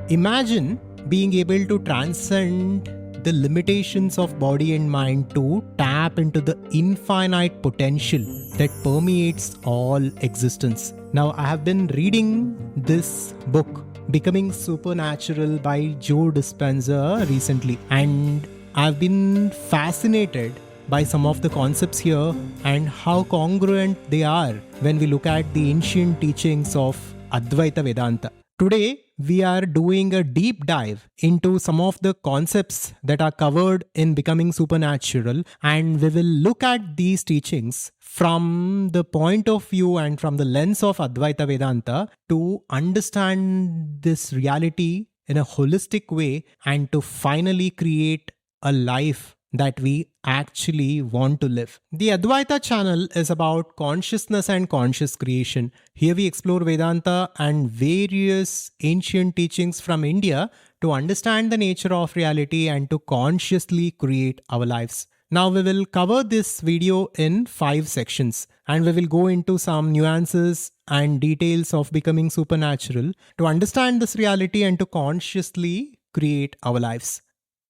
Imagine being able to transcend the limitations of body and mind to tap into the infinite potential that permeates all existence. Now, I have been reading this book, Becoming Supernatural by Joe Dispenza recently, and I've been fascinated by some of the concepts here and how congruent they are when we look at the ancient teachings of Advaita Vedanta. Today, we are doing a deep dive into some of the concepts that are covered in Becoming Supernatural, and we will look at these teachings from the point of view and from the lens of Advaita Vedanta to understand this reality in a holistic way and to finally create a life that we actually want to live. The Advaita channel is about consciousness and conscious creation. Here we explore Vedanta and various ancient teachings from India to understand the nature of reality and to consciously create our lives. Now we will cover this video in 5 sections and we will go into some nuances and details of Becoming Supernatural to understand this reality and to consciously create our lives.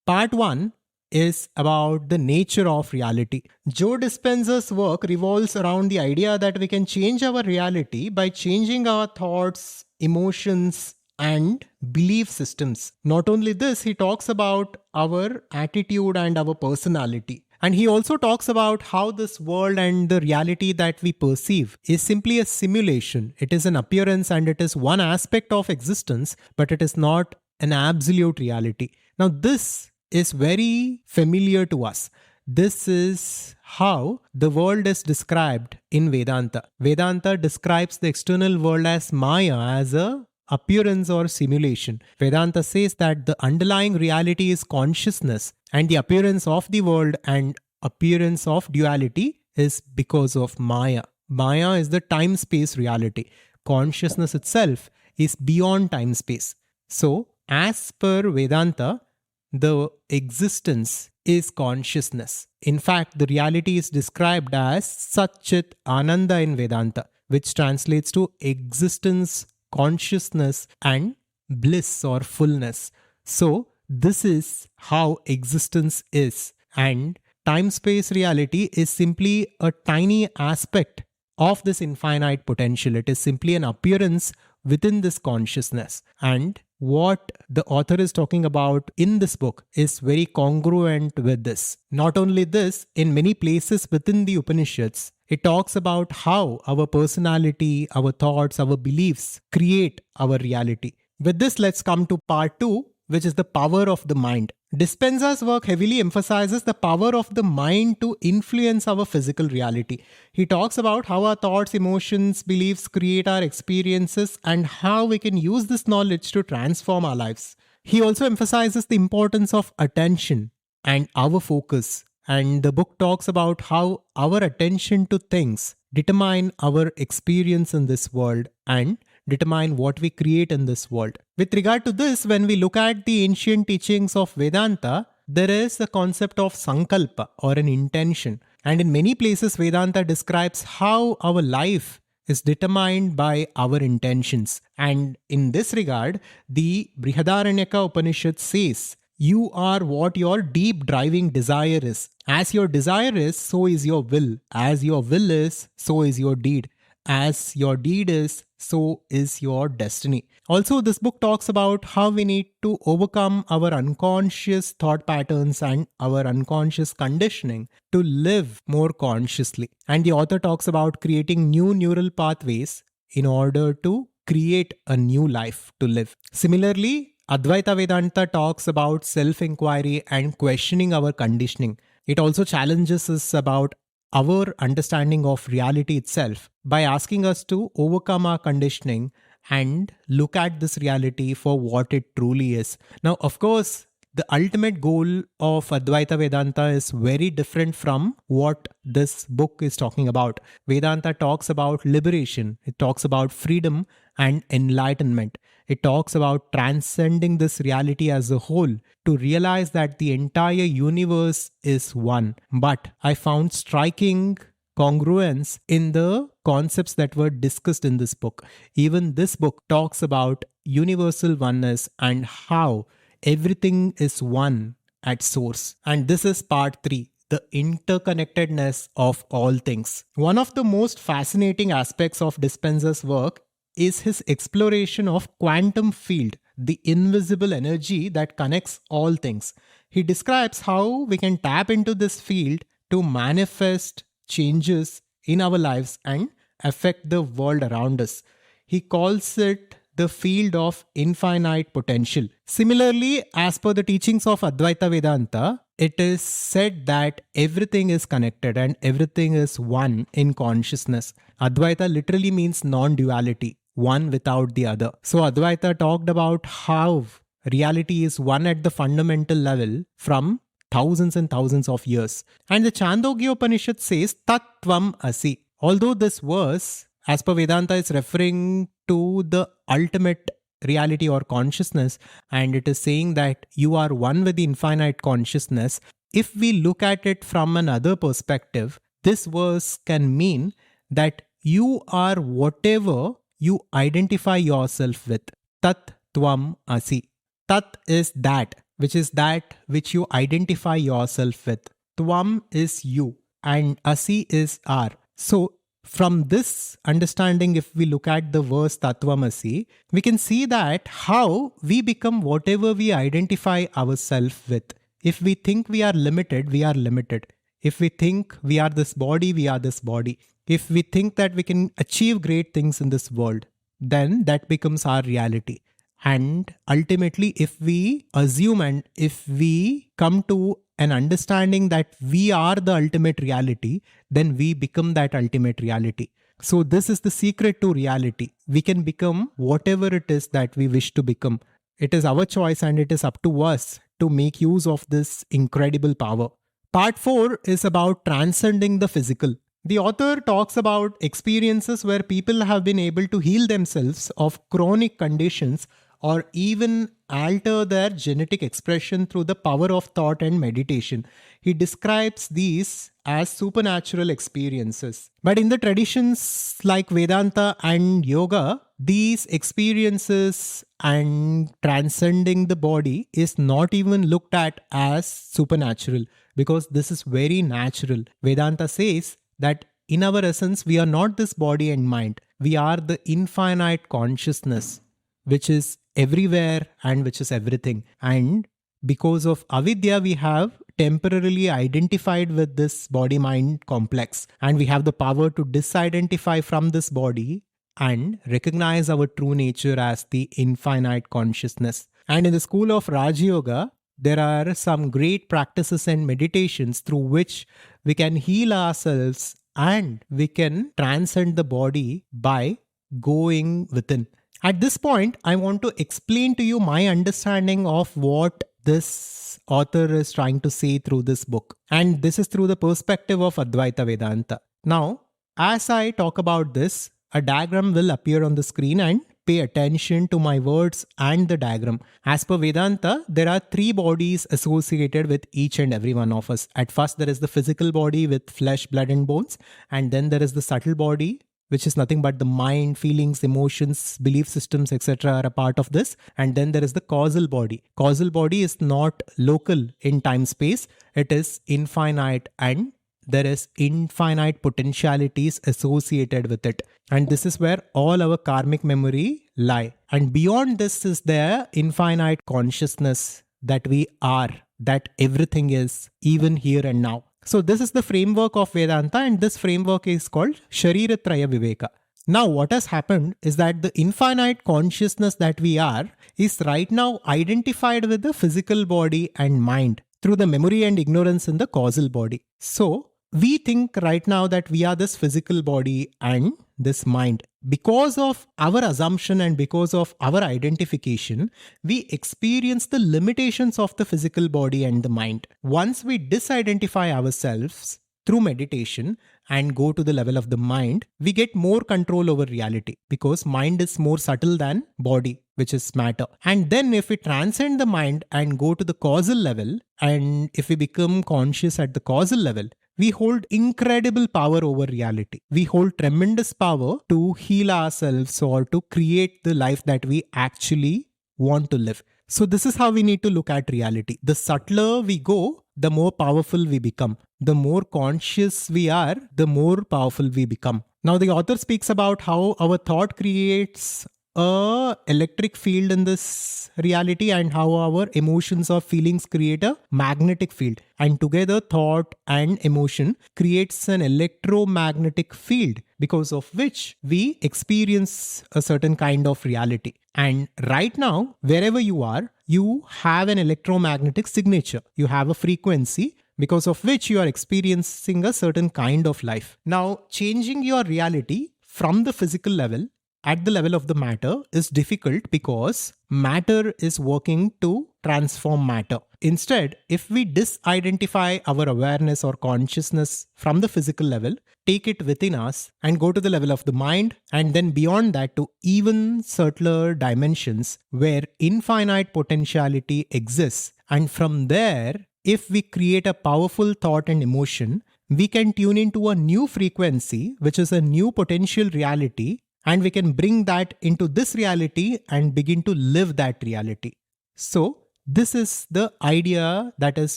Part 1 is about the nature of reality. Joe Dispenza's work revolves around the idea that we can change our reality by changing our thoughts, emotions, and belief systems. Not only this, he talks about our attitude and our personality. And he also talks about how this world and the reality that we perceive is simply a simulation. It is an appearance and it is one aspect of existence, but it is not an absolute reality. Now, this is very familiar to us. This is how the world is described in Vedanta. Vedanta describes the external world as Maya, as a appearance or simulation. Vedanta says that the underlying reality is consciousness, and the appearance of the world and appearance of duality is because of Maya. Maya is the time-space reality. Consciousness itself is beyond time-space. So, as per Vedanta, the existence is consciousness. In fact, the reality is described as Satchit Ananda in Vedanta, which translates to existence, consciousness, and bliss or fullness. So, this is how existence is. And time-space reality is simply a tiny aspect of this infinite potential. It is simply an appearance within this consciousness. And what the author is talking about in this book is very congruent with this. Not only this, in many places within the Upanishads, it talks about how our personality, our thoughts, our beliefs create our reality. With this, let's come to part 2, which is the power of the mind. Dispenza's work heavily emphasizes the power of the mind to influence our physical reality. He talks about how our thoughts, emotions, beliefs create our experiences and how we can use this knowledge to transform our lives. He also emphasizes the importance of attention and our focus. And the book talks about how our attention to things determine our experience in this world and determine what we create in this world. With regard to this, when we look at the ancient teachings of Vedanta, there is a concept of sankalpa or an intention. And in many places, Vedanta describes how our life is determined by our intentions. And in this regard, the Brihadaranyaka Upanishad says, you are what your deep driving desire is. As your desire is, so is your will. As your will is, so is your deed. As your deed is, so is your destiny. Also, this book talks about how we need to overcome our unconscious thought patterns and our unconscious conditioning to live more consciously. And the author talks about creating new neural pathways in order to create a new life to live. Similarly, Advaita Vedanta talks about self-inquiry and questioning our conditioning. It also challenges us about our understanding of reality itself by asking us to overcome our conditioning and look at this reality for what it truly is. Now, of course, the ultimate goal of Advaita Vedanta is very different from what this book is talking about. Vedanta talks about liberation. It talks about freedom and enlightenment. It talks about transcending this reality as a whole to realize that the entire universe is one. But I found striking congruence in the concepts that were discussed in this book. Even this book talks about universal oneness and how everything is one at source. And this is part 3, the interconnectedness of all things. One of the most fascinating aspects of Dispenza's work is his exploration of quantum field, the invisible energy that connects all things. He describes how we can tap into this field to manifest changes in our lives and affect the world around us. He calls it the field of infinite potential. Similarly, as per the teachings of Advaita Vedanta, it is said that everything is connected and everything is one in consciousness. Advaita literally means non-duality, one without the other. So Advaita talked about how reality is one at the fundamental level from thousands and thousands of years. And the Chandogya Upanishad says, Tat Tvam Asi. Although this verse, as per Vedanta, is referring to the ultimate reality or consciousness, and it is saying that you are one with the infinite consciousness. If we look at it from another perspective, this verse can mean that you are whatever you identify yourself with. Tat Tvam Asi. Tat is that which you identify yourself with. Tvam is you and Asi is are. So from this understanding, if we look at the verse Tattvamasi, we can see that how we become whatever we identify ourselves with. If we think we are limited, we are limited. If we think we are this body, we are this body. If we think that we can achieve great things in this world, then that becomes our reality. And ultimately, if we assume and if we come to an understanding that we are the ultimate reality, then we become that ultimate reality. So this is the secret to reality. We can become whatever it is that we wish to become. It is our choice and it is up to us to make use of this incredible power. Part 4 is about transcending the physical. The author talks about experiences where people have been able to heal themselves of chronic conditions or even alter their genetic expression through the power of thought and meditation. He describes these as supernatural experiences. But in the traditions like Vedanta and yoga, these experiences and transcending the body is not even looked at as supernatural because this is very natural. Vedanta says that in our essence, we are not this body and mind. We are the infinite consciousness, which is everywhere and which is everything. And because of avidya, we have temporarily identified with this body-mind complex. And we have the power to disidentify from this body and recognize our true nature as the infinite consciousness. And in the school of Raj Yoga, there are some great practices and meditations through which we can heal ourselves and we can transcend the body by going within. At this point, I want to explain to you my understanding of what this author is trying to say through this book. And this is through the perspective of Advaita Vedanta. Now, as I talk about this, a diagram will appear on the screen and pay attention to my words and the diagram. As per Vedanta, there are 3 bodies associated with each and every one of us. At first, there is the physical body with flesh, blood and bones. And then there is the subtle body, which is nothing but the mind, feelings, emotions, belief systems, etc. are a part of this. And then there is the causal body. Causal body is not local in time-space. It is infinite and there is infinite potentialities associated with it. And this is where all our karmic memory lie. And beyond this is the infinite consciousness that we are, that everything is, even here and now. So this is the framework of Vedanta and this framework is called Shariratraya Viveka. Now what has happened is that the infinite consciousness that we are is right now identified with the physical body and mind through the memory and ignorance in the causal body. So we think right now that we are this physical body and this mind. Because of our assumption and because of our identification, we experience the limitations of the physical body and the mind. Once we disidentify ourselves through meditation and go to the level of the mind, we get more control over reality because mind is more subtle than body, which is matter. And then if we transcend the mind and go to the causal level, and if we become conscious at the causal level, we hold incredible power over reality. We hold tremendous power to heal ourselves or to create the life that we actually want to live. So this is how we need to look at reality. The subtler we go, the more powerful we become. The more conscious we are, the more powerful we become. Now the author speaks about how our thought creates a electric field in this reality and how our emotions or feelings create a magnetic field, and together thought and emotion creates an electromagnetic field, because of which we experience a certain kind of reality. And right now, wherever you are, you have an electromagnetic signature, you have a frequency because of which you are experiencing a certain kind of life. Now, changing your reality from the physical level at the level of the matter is difficult because matter is working to transform matter. Instead, if we disidentify our awareness or consciousness from the physical level, take it within us and go to the level of the mind, and then beyond that to even subtler dimensions where infinite potentiality exists, and from there, if we create a powerful thought and emotion, we can tune into a new frequency, which is a new potential reality, and we can bring that into this reality and begin to live that reality. So, this is the idea that is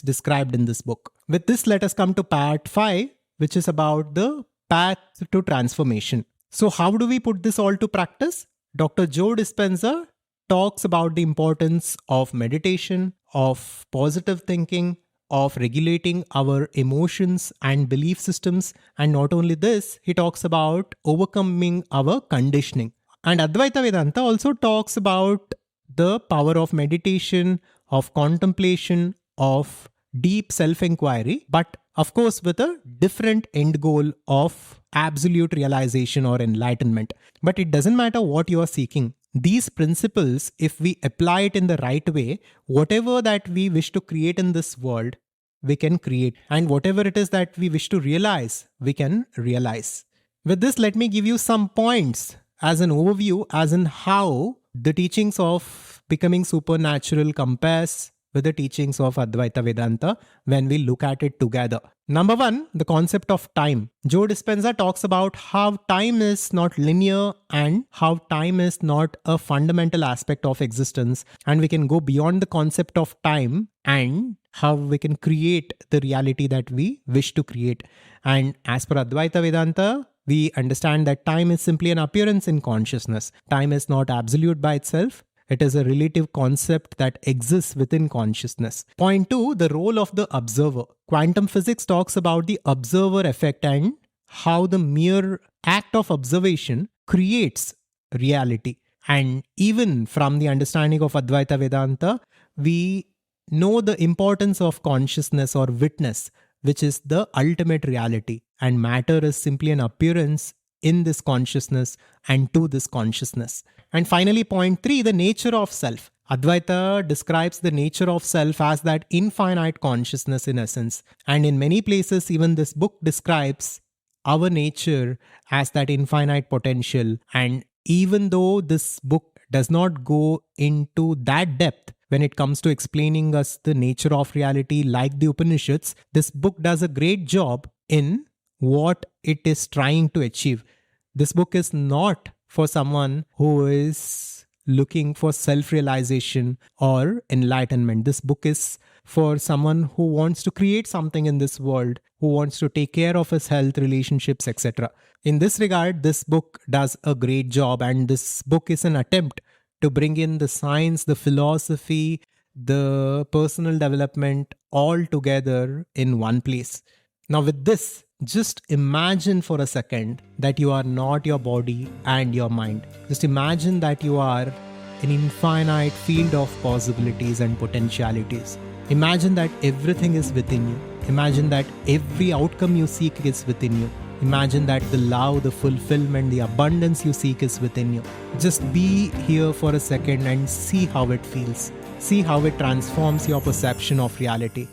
described in this book. With this, let us come to part 5, which is about the path to transformation. So, how do we put this all to practice? Dr. Joe Dispenza talks about the importance of meditation, of positive thinking, of regulating our emotions and belief systems. And not only this, he talks about overcoming our conditioning. And Advaita Vedanta also talks about the power of meditation, of contemplation, of deep self-inquiry, but of course with a different end goal of absolute realization or enlightenment. But it doesn't matter what you are seeking. These principles, if we apply it in the right way, whatever that we wish to create in this world, we can create. And whatever it is that we wish to realize, we can realize. With this, let me give you some points as an overview, as in how the teachings of becoming supernatural compares with the teachings of Advaita Vedanta when we look at it together. Number 1, the concept of time. Joe Dispenza talks about how time is not linear and how time is not a fundamental aspect of existence, and we can go beyond the concept of time and how we can create the reality that we wish to create. And as per Advaita Vedanta, we understand that time is simply an appearance in consciousness. Time is not absolute by itself. It is a relative concept that exists within consciousness. Point 2, the role of the observer. Quantum physics talks about the observer effect and how the mere act of observation creates reality. And even from the understanding of Advaita Vedanta, we know the importance of consciousness or witness, which is the ultimate reality. And matter is simply an appearance in this consciousness and to this consciousness. And finally, point 3, the nature of self. Advaita describes the nature of self as that infinite consciousness in essence. And in many places, even this book describes our nature as that infinite potential. And even though this book does not go into that depth when it comes to explaining us the nature of reality like the Upanishads, this book does a great job in what it is trying to achieve. This book is not for someone who is looking for self-realization or enlightenment. This book is for someone who wants to create something in this world, who wants to take care of his health, relationships, etc. In this regard, this book does a great job, and this book is an attempt to bring in the science, the philosophy, the personal development all together in one place. Now with this, just imagine for a second that you are not your body and your mind. Just imagine that you are an infinite field of possibilities and potentialities. Imagine that everything is within you. Imagine that every outcome you seek is within you. Imagine that the love, the fulfillment, the abundance you seek is within you. Just be here for a second and see how it feels. See how it transforms your perception of reality.